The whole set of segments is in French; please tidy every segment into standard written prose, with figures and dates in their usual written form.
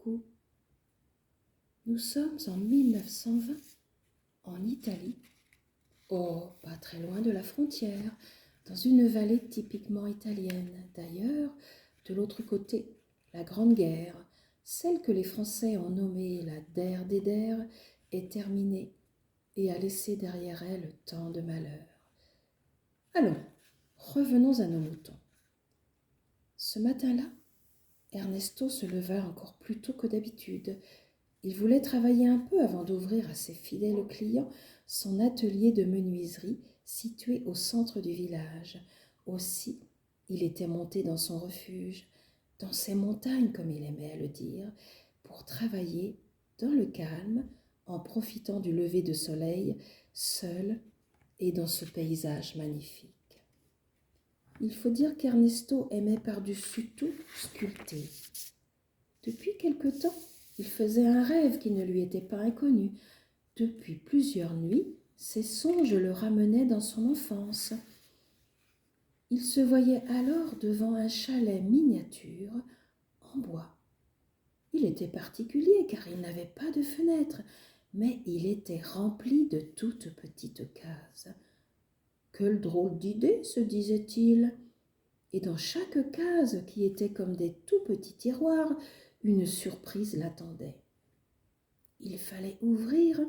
beaucoup. Nous sommes en 1920, en Italie, pas très loin de la frontière, dans une vallée typiquement italienne. D'ailleurs, de l'autre côté, la Grande Guerre, celle que les Français ont nommée la Der des Der, est terminée et a laissé derrière elle tant de malheur. Allons, revenons à nos moutons. Ce matin-là, Ernesto se leva encore plus tôt que d'habitude. Il voulait travailler un peu avant d'ouvrir à ses fidèles clients son atelier de menuiserie situé au centre du village. Aussi, il était monté dans son refuge, dans ses montagnes comme il aimait à le dire, pour travailler dans le calme, en profitant du lever de soleil, seul et dans ce paysage magnifique. Il faut dire qu'Ernesto aimait par-dessus tout sculpter. Depuis quelque temps, il faisait un rêve qui ne lui était pas inconnu. Depuis plusieurs nuits, ses songes le ramenaient dans son enfance. Il se voyait alors devant un chalet miniature en bois. Il était particulier car il n'avait pas de fenêtre, mais il était rempli de toutes petites cases. Quelle drôle d'idée, se disait-il. Et dans chaque case, qui était comme des tout petits tiroirs, une surprise l'attendait. Il fallait ouvrir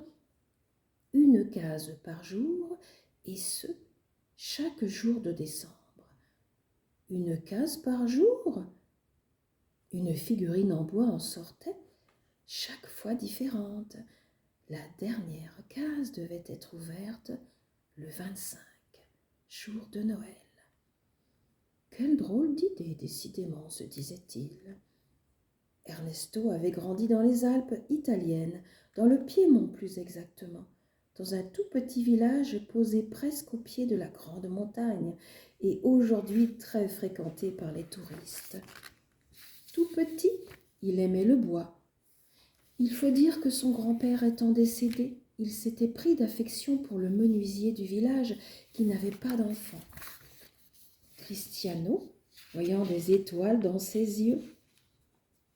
une case par jour, et ce, chaque jour de décembre. Une case par jour? Une figurine en bois en sortait, chaque fois différente. La dernière case devait être ouverte le 25, jour de Noël. Quelle drôle d'idée, décidément, se disait-il. Ernesto avait grandi dans les Alpes italiennes, dans le Piémont plus exactement, dans un tout petit village posé presque au pied de la grande montagne et aujourd'hui très fréquenté par les touristes. Tout petit, il aimait le bois. Il faut dire que son grand-père étant décédé, il s'était pris d'affection pour le menuisier du village qui n'avait pas d'enfant. Cristiano, voyant des étoiles dans ses yeux,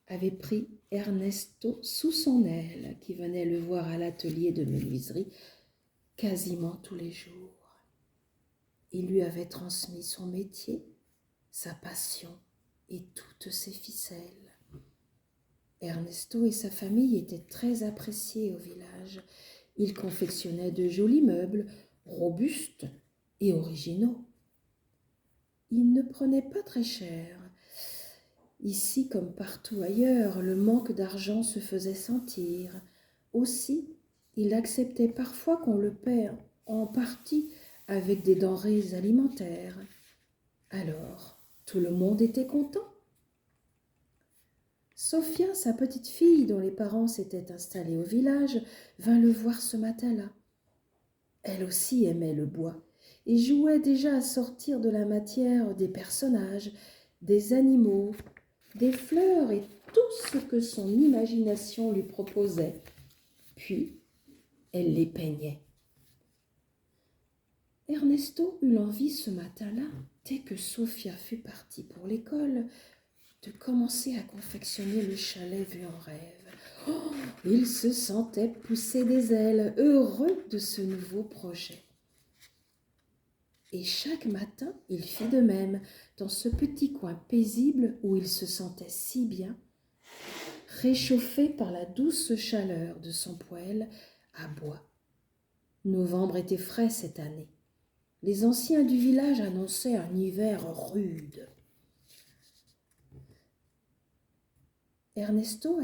avait pris Ernesto sous son aile, qui venait le voir à l'atelier de menuiserie quasiment tous les jours. Il lui avait transmis son métier, sa passion et toutes ses ficelles. Ernesto et sa famille étaient très appréciés au village. Ils confectionnaient de jolis meubles, robustes et originaux. Ils ne prenaient pas très cher. Ici, comme partout ailleurs, le manque d'argent se faisait sentir. Aussi, il acceptait parfois qu'on le paie en partie avec des denrées alimentaires. Alors, tout le monde était content. Sofia, sa petite fille, dont les parents s'étaient installés au village, vint le voir ce matin-là. Elle aussi aimait le bois et jouait déjà à sortir de la matière des personnages, des animaux, des fleurs et tout ce que son imagination lui proposait. Puis, elle les peignait. Ernesto eut l'envie ce matin-là, dès que Sofia fut partie pour l'école, de commencer à confectionner le chalet vu en rêve. Il se sentait pousser des ailes, heureux de ce nouveau projet. Et chaque matin, il fit de même, dans ce petit coin paisible où il se sentait si bien, réchauffé par la douce chaleur de son poêle à bois. Novembre était frais cette année. Les anciens du village annonçaient un hiver rude. Ernesto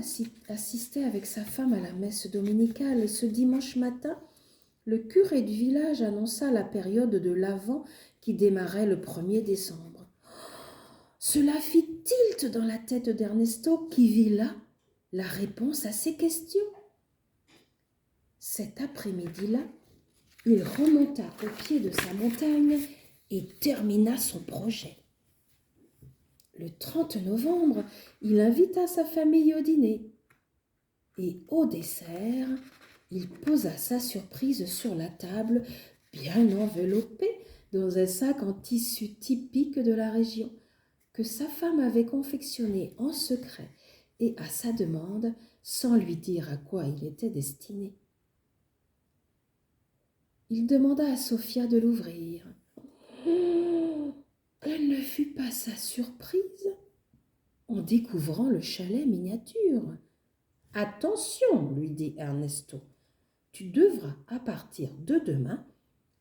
assistait avec sa femme à la messe dominicale et ce dimanche matin, le curé du village annonça la période de l'Avent qui démarrait le 1er décembre. Cela fit tilt dans la tête d'Ernesto qui vit là la réponse à ses questions. Cet après-midi-là, il remonta au pied de sa montagne et termina son projet. Le 30 novembre, il invita sa famille au dîner. Et au dessert, il posa sa surprise sur la table, bien enveloppée dans un sac en tissu typique de la région, que sa femme avait confectionné en secret et à sa demande sans lui dire à quoi il était destiné. Il demanda à Sophia de l'ouvrir. Oh, quelle ne fut pas sa surprise en découvrant le chalet miniature. « Attention, lui dit Ernesto, tu devras à partir de demain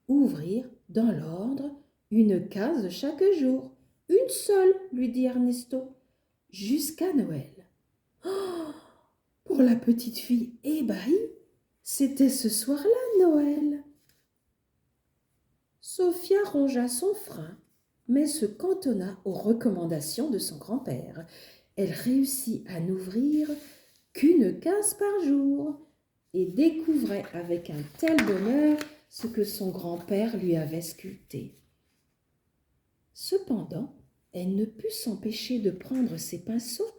ouvrir dans l'ordre une case chaque jour. Une seule, lui dit Ernesto, jusqu'à Noël. Oh, pour la petite fille ébahie, c'était ce soir-là Noël. Sophia rongea son frein, mais se cantonna aux recommandations de son grand-père. Elle réussit à n'ouvrir qu'une case par jour et découvrait avec un tel bonheur ce que son grand-père lui avait sculpté. Cependant, elle ne put s'empêcher de prendre ses pinceaux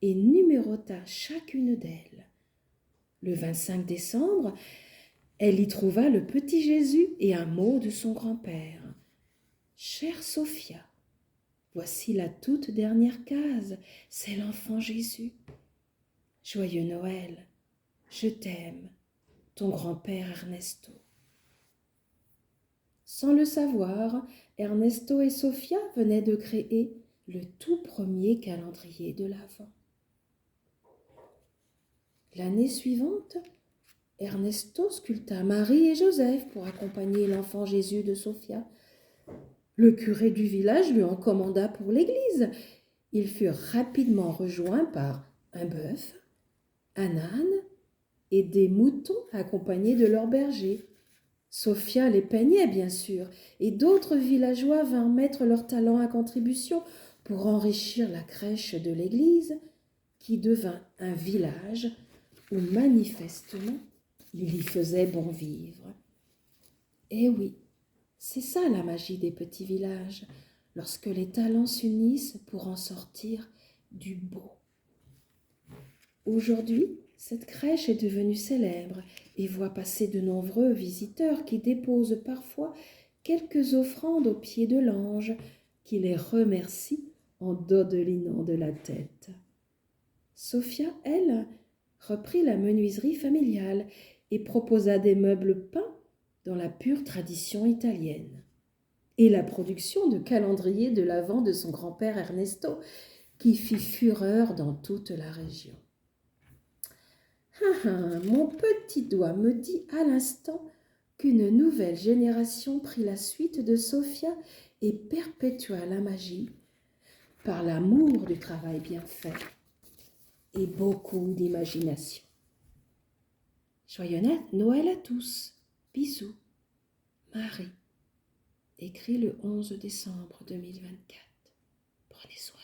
et numérota chacune d'elles. Le 25 décembre, elle y trouva le petit Jésus et un mot de son grand-père. « Chère Sophia, voici la toute dernière case, c'est l'enfant Jésus. Joyeux Noël, je t'aime, ton grand-père Ernesto. » Sans le savoir, Ernesto et Sophia venaient de créer le tout premier calendrier de l'Avent. L'année suivante, Ernesto sculpta Marie et Joseph pour accompagner l'enfant Jésus de Sophia. Le curé du village lui en commanda pour l'église. Ils furent rapidement rejoints par un bœuf, un âne et des moutons accompagnés de leur berger. Sophia les peignait, bien sûr, et d'autres villageois vinrent mettre leur talent à contribution pour enrichir la crèche de l'église, qui devint un village où manifestement il y faisait bon vivre. Eh oui, c'est ça la magie des petits villages, lorsque les talents s'unissent pour en sortir du beau. Aujourd'hui, cette crèche est devenue célèbre et voit passer de nombreux visiteurs qui déposent parfois quelques offrandes aux pieds de l'ange qui les remercie en dodelinant de la tête. Sophia, elle, reprit la menuiserie familiale et proposa des meubles peints dans la pure tradition italienne et la production de calendriers de l'Avent de son grand-père Ernesto qui fit fureur dans toute la région. Mon petit doigt me dit à l'instant qu'une nouvelle génération prit la suite de Sophia et perpétua la magie par l'amour du travail bien fait et beaucoup d'imagination. Joyeux Noël à tous. Bisous. Marie. Écrit le 11 décembre 2024. Prenez soin.